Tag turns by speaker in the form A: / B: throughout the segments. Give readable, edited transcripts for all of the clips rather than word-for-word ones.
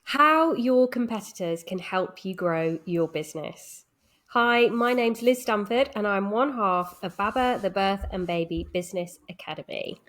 A: How your competitors can help you grow your business. Hi, my name's Liz Stamford and I'm one half of Baba, the Birth and Baby Business Academy.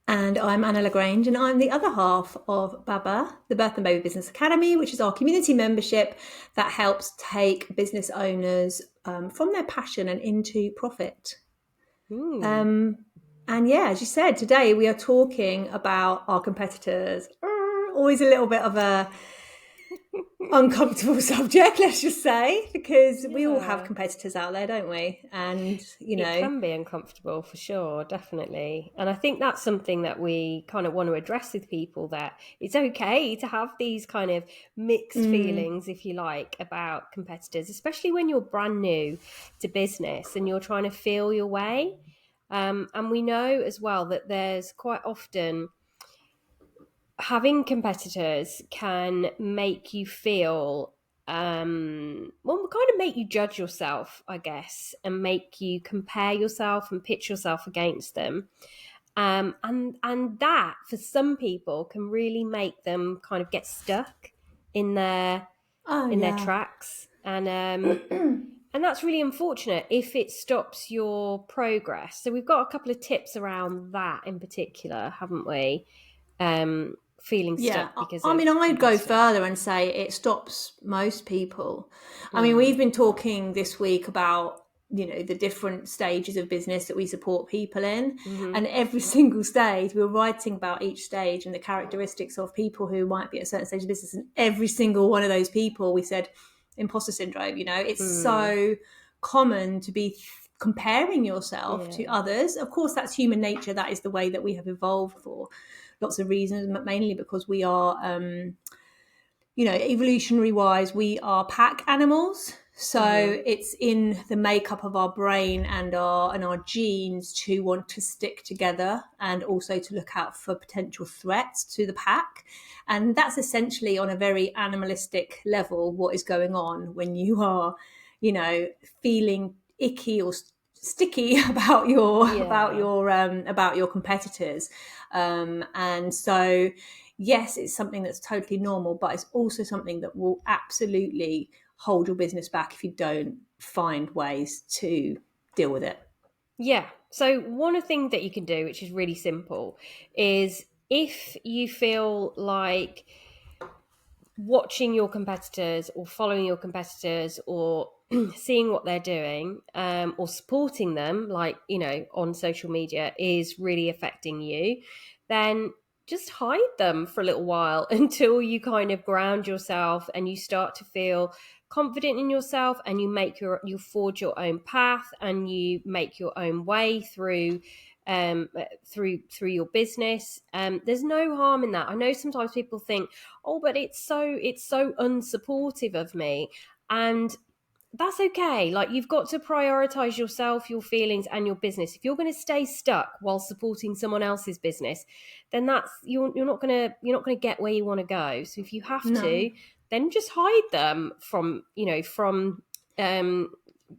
B: And I'm Anna Lagrange, and I'm the other half of BABA, the Birth and Baby Business Academy, which is our community membership that helps take business owners from their passion and into profit.
A: Hmm.
B: Um, and yeah, as you said, today we are talking about our competitors. Always a little bit of a uncomfortable subject, let's just say, because we all have
A: Yeah.
B: competitors out there, don't we? And,
A: It can be uncomfortable for sure, definitely. And I think that's something that we kind of want to address with people, that it's okay to have these kind of mixed
B: mm,
A: feelings, if you like, about competitors, especially when you're brand new to business and you're trying to feel your way. And we know as well that there's quite often having competitors can make you feel well, kind of make you judge yourself, I guess, and make you compare yourself and pitch yourself against them. And that for some people can really make them kind of get stuck in their
B: oh,
A: in their
B: yeah.
A: tracks. And that's really unfortunate if it stops your progress. So we've got a couple of tips around that in particular, haven't we? Feeling
B: Yeah,
A: stuck because
B: I
A: of
B: mean, I'd go
A: competitors.
B: further and say it stops most people. I mean,
A: Mm.
B: we've been talking this week about, the different stages of business that we support people in.
A: Hmm.
B: And every single stage, we were writing about each stage and the characteristics of people who might be at a certain stage of business. And every single one of those people, we said, imposter syndrome, it's
A: Mm.
B: so common to be comparing yourself to
A: Yeah.
B: others. Of course, that's human nature. That is the way that we have evolved for lots of reasons, mainly because we are, evolutionary wise, we are pack animals.
A: Hmm.
B: So it's in the makeup of our brain and our genes to want to stick together and also to look out for potential threats to the pack. And that's essentially on a very animalistic level what is going on when you are, feeling icky or sticky
A: Yeah.
B: about your competitors, and so yes, it's something that's totally normal, but it's also something that will absolutely hold your business back if you don't find ways to deal with it.
A: Yeah. So one thing that you can do, which is really simple, is if you feel like watching your competitors or following your competitors or seeing what they're doing, or supporting them, like, on social media is really affecting you, then just hide them for a little while until you kind of ground yourself and you start to feel confident in yourself, and you forge your own path and you make your own way through your business. There's no harm in that. I know sometimes people think, oh, but it's so unsupportive of me. And that's okay. Like, you've got to prioritize yourself, your feelings, and your business. If you're going to stay stuck while supporting someone else's business, then that's you're not going to get where you want to go. So if you have
B: No.
A: to, then just hide them um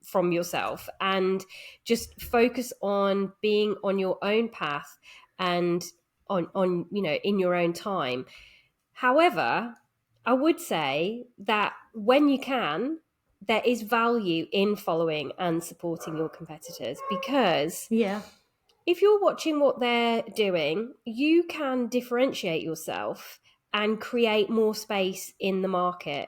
A: from yourself, and just focus on being on your own path, and on in your own time. However, I would say that when you can, there is value in following and supporting your competitors, because
B: Yeah.
A: if you're watching what they're doing, you can differentiate yourself and create more space in the market,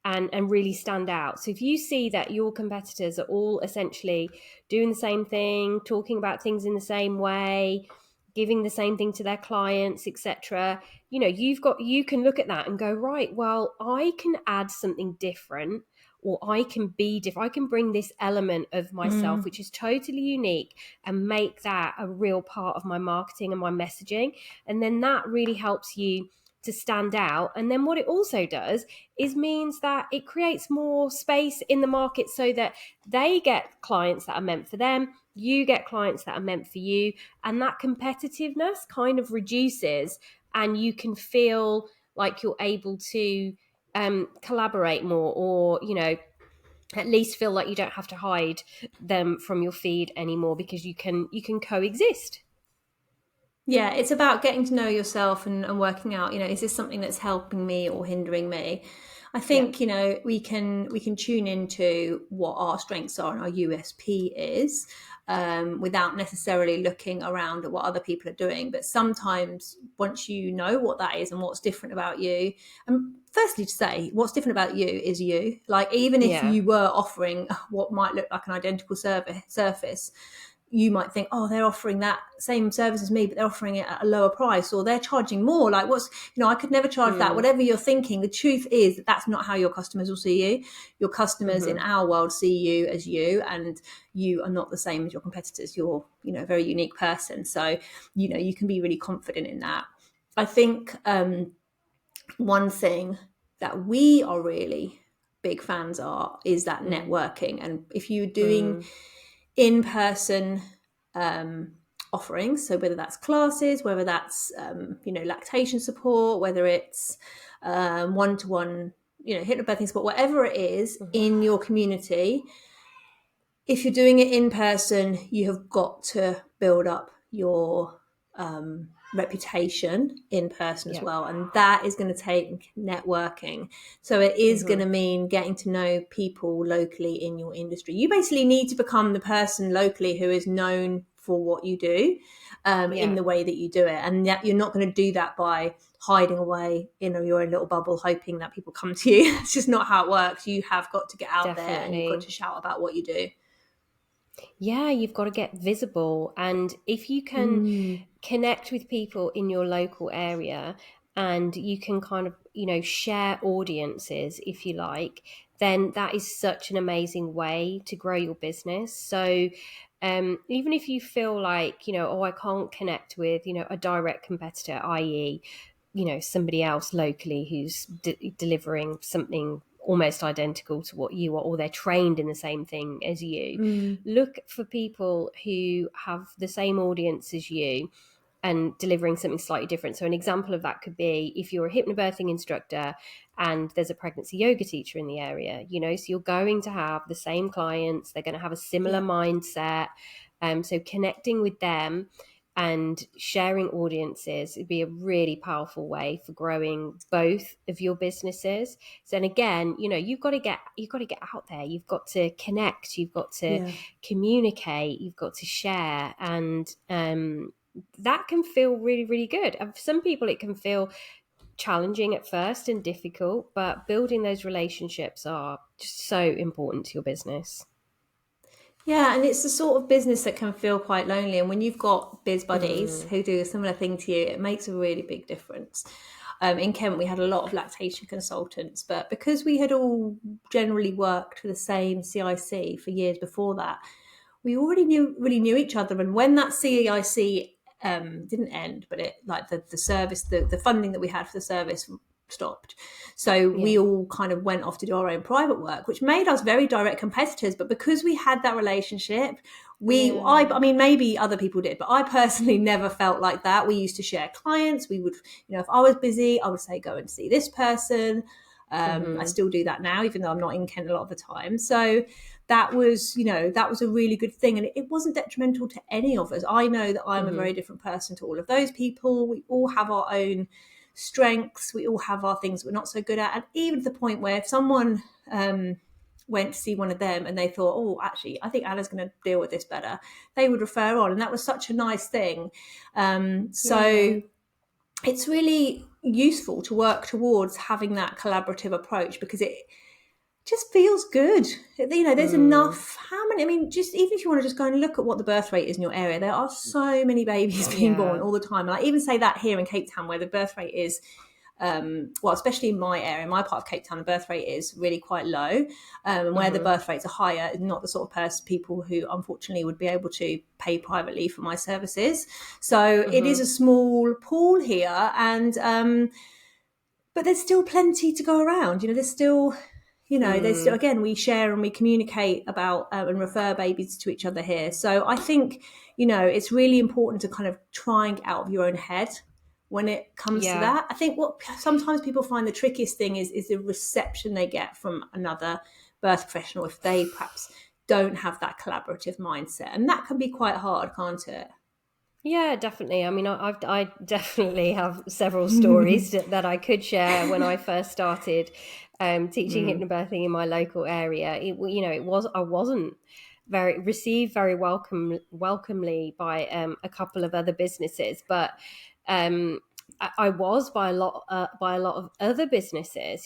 A: and really stand out. So if you see that your competitors are all essentially doing the same thing, talking about things in the same way, giving the same thing to their clients, etc., you can look at that and go, right, well, I can add something different, or I can be different. I can bring this element of myself,
B: Mm.
A: which is totally unique, and make that a real part of my marketing and my messaging. And then that really helps you to stand out. And then what it also does is means that it creates more space in the market, so that they get clients that are meant for them, you get clients that are meant for you, and that competitiveness kind of reduces, and you can feel like you're able to collaborate more, or at least feel like you don't have to hide them from your feed anymore, because you can coexist.
B: Yeah, it's about getting to know yourself and working out, is this something that's helping me or hindering me? I
A: Yeah.
B: think, we can tune into what our strengths are and our USP is, without necessarily looking around at what other people are doing. But sometimes once you know what that is and what's different about you, and firstly to say what's different about you is you. Like, even if
A: Yeah.
B: you were offering what might look like an identical surface, you might think, oh, they're offering that same service as me, but they're offering it at a lower price, or they're charging more. Like, I could never charge that.
A: Mm.
B: Whatever you're thinking, the truth is that that's not how your customers will see you. Your customers in
A: Hmm.
B: our world see you as you, and you are not the same as your competitors. You're, a very unique person. So, you can be really confident in that. I think one thing that we are really big fans are is that
A: Mm.
B: networking. And if you're doing
A: Mm.
B: in-person offerings, so whether that's classes, whether that's lactation support, whether it's one-to-one hypnobirthing support, whatever it is
A: Mhm.
B: in your community, if you're doing it in person, you have got to build up your reputation in person as
A: Yeah.
B: well. And that is going to take networking. So it is going
A: Hmm.
B: to mean getting to know people locally in your industry. You basically need to become the person locally who is known for what you do, in
A: Yeah.
B: the way that you do it. And that you're not going to do that by hiding away in your own little bubble, hoping that people come to you. It's just not how it works. You have got to get out there and you've got
A: Definitely.
B: to shout about what you do.
A: Yeah, you've got to get visible. And if you can
B: Mm.
A: connect with people in your local area and you can kind of, share audiences, if you like, then that is such an amazing way to grow your business. So, even if you feel like, oh, I can't connect with, a direct competitor, i.e., somebody else locally who's delivering something almost identical to what you are, or they're trained in the same thing as you,
B: Mm.
A: look for people who have the same audience as you and delivering something slightly different. So an example of that could be if you're a hypnobirthing instructor and there's a pregnancy yoga teacher in the area, so you're going to have the same clients, they're going to have a similar
B: Yeah.
A: mindset. So connecting with them and sharing audiences would be a really powerful way for growing both of your businesses. So, and again, you've got to get out there, you've got to connect, you've got to
B: Yeah.
A: communicate, you've got to share, and that can feel really, really good. And for some people, it can feel challenging at first and difficult, but building those relationships are just so important to your business.
B: Yeah, and it's the sort of business that can feel quite lonely. And when you've got biz buddies
A: Mm,
B: who do a similar thing to you, it makes a really big difference. In Kent, we had a lot of lactation consultants, but because we had all generally worked for the same CIC for years before that, we already really knew each other. And when that CIC didn't end, but it like the service, the funding that we had for the service stopped. So we
A: yeah.
B: all kind of went off to do our own private work, which made us very direct competitors. But because we had that relationship, I
A: Yeah.
B: mean, maybe other people did, but I personally never felt like that. We used to share clients. We would, if I was busy, I would say, go and see this person. I
A: Hmm.
B: still do that now, even though I'm not in Kent a lot of the time. So that was a really good thing. And it wasn't detrimental to any of us. I know that I'm a
A: Hmm.
B: very different person to all of those people. We all have our own strengths. We all have our things we're not so good at. And even to the point where if someone went to see one of them and they thought, oh, actually, I think Anna's going to deal with this better, they would refer on. And that was such a nice thing.
A: Yeah.
B: So it's really useful to work towards having that collaborative approach because it just feels good. There's
A: Mm,
B: enough. How many? I mean, just even if you want to just go and look at what the birth rate is in your area, there are so many babies being born
A: yeah.
B: all the time. And I even say that here in Cape Town, where the birth rate is, well, especially in my area, my part of Cape Town, the birth rate is really quite low. And where the
A: Hmm.
B: birth rates are higher, is not the sort of people who unfortunately would be able to pay privately for my services. So it is
A: Hmm.
B: a small pool here, and but there's still plenty to go around. There's still there's still,
A: Mm,
B: again, we share and we communicate about and refer babies to each other here. So I think it's really important to kind of try and get out of your own head when it comes to
A: yeah.
B: that. I think what sometimes people find the trickiest thing is the reception they get from another birth professional if they perhaps don't have that collaborative mindset, and that can be quite hard, can't it?
A: Yeah, definitely. I mean, I definitely have several stories that I could share when I first started teaching hypnobirthing in my local area. I wasn't very received very welcomely by a couple of other businesses, but um, I was by a lot of other businesses.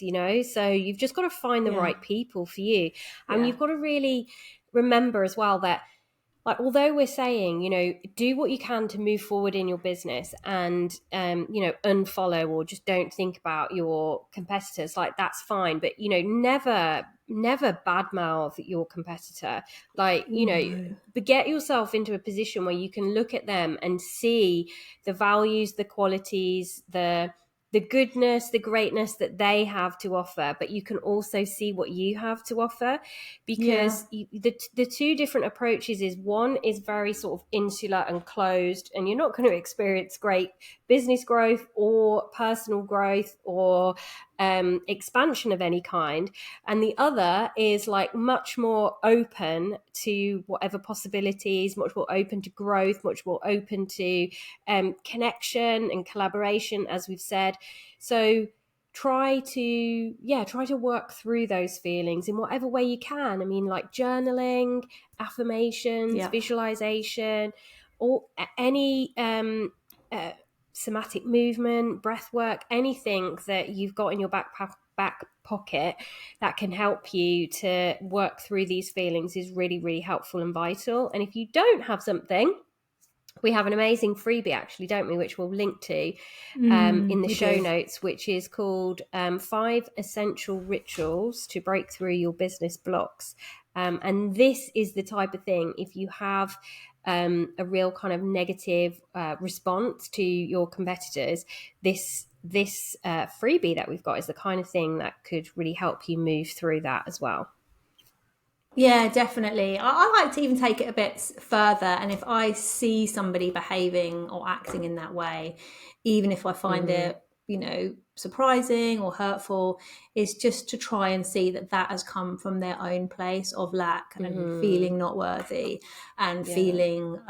A: So you've just got to find the
B: Yeah,
A: right people for you, and
B: yeah,
A: you've got to really remember as well that, like, although we're saying, do what you can to move forward in your business, and unfollow or just don't think about your competitors, like, that's fine, but never badmouth your competitor. Like,
B: oh no,
A: but get yourself into a position where you can look at them and see the values, the qualities, the goodness, the greatness that they have to offer, but you can also see what you have to offer,
B: yeah,
A: because the two different approaches is, one is very sort of insular and closed, and you're not going to experience great business growth or personal growth or expansion of any kind, and the other is like much more open to whatever possibilities, much more open to growth, much more open to connection and collaboration, as we've said. So try to work through those feelings in whatever way you can. I mean, like journaling, affirmations,
B: yeah.
A: visualization, or any uh, somatic movement, breath work, anything that you've got in your back pocket that can help you to work through these feelings is really, really helpful and vital. And if you don't have something, we have an amazing freebie, actually, don't we, which we'll link to in the
B: We
A: show
B: do.
A: notes, which is called 5 Essential Rituals to Break Through Your Business Blocks. And this is the type of thing, if you have a real kind of negative response to your competitors, this freebie that we've got is the kind of thing that could really help you move through that as well.
B: Yeah, definitely. I like to even take it a bit further. And if I see somebody behaving or acting in that way, even if I find
A: Mm-hmm.
B: it, surprising or hurtful, is just to try and see that that has come from their own place of lack and
A: Mm-hmm.
B: feeling not worthy and
A: Yeah.
B: feeling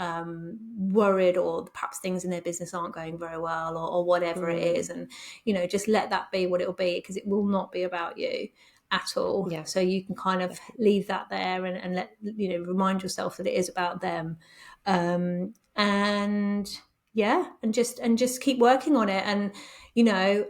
B: worried, or perhaps things in their business aren't going very well, or whatever it
A: Mm.
B: is. And, just let that be what it'll be, because it will not be about you at all.
A: Yeah.
B: So you can kind of
A: Definitely.
B: leave that there, and let remind yourself that it is about them, and yeah, and just keep working on it. And you know,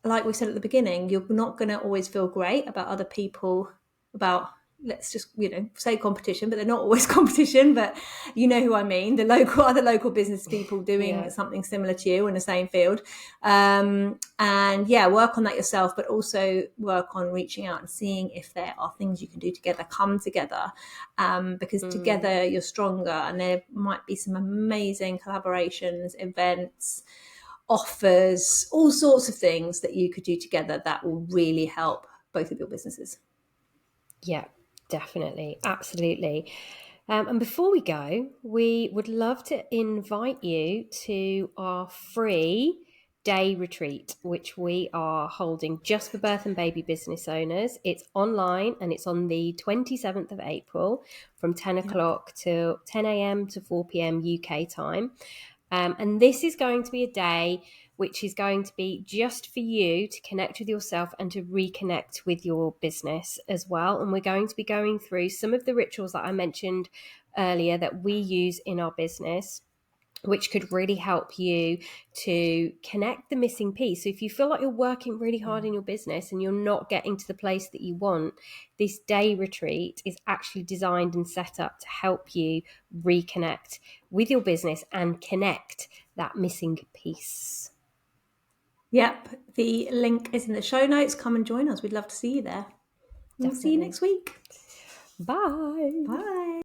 B: like we said at the beginning, you're not going to always feel great about other people, about, let's just say competition, but they're not always competition. But you know who I mean, the other local business people doing
A: Yeah.
B: something similar to you in the same field. And yeah, work on that yourself, but also work on reaching out and seeing if there are things you can do together. Come together, because
A: Mm.
B: together you're stronger, and there might be some amazing collaborations, events, offers, all sorts of things that you could do together that will really help both of your businesses.
A: Yeah, definitely. Absolutely. And before we go, we would love to invite you to our free day retreat, which we are holding just for birth and baby business owners. It's online, and it's on the 27th of April from 10
B: Yep.
A: o'clock to 10 a.m. to 4 p.m. UK time. And this is going to be a day which is going to be just for you to connect with yourself and to reconnect with your business as well. And we're going to be going through some of the rituals that I mentioned earlier that we use in our business, which could really help you to connect the missing piece. So if you feel like you're working really hard in your business and you're not getting to the place that you want, this day retreat is actually designed and set up to help you reconnect with your business and connect that missing piece.
B: Yep. The link is in the show notes. Come and join us. We'd love to see you there. We'll see you
A: Definitely.
B: next week.
A: Bye.
B: Bye.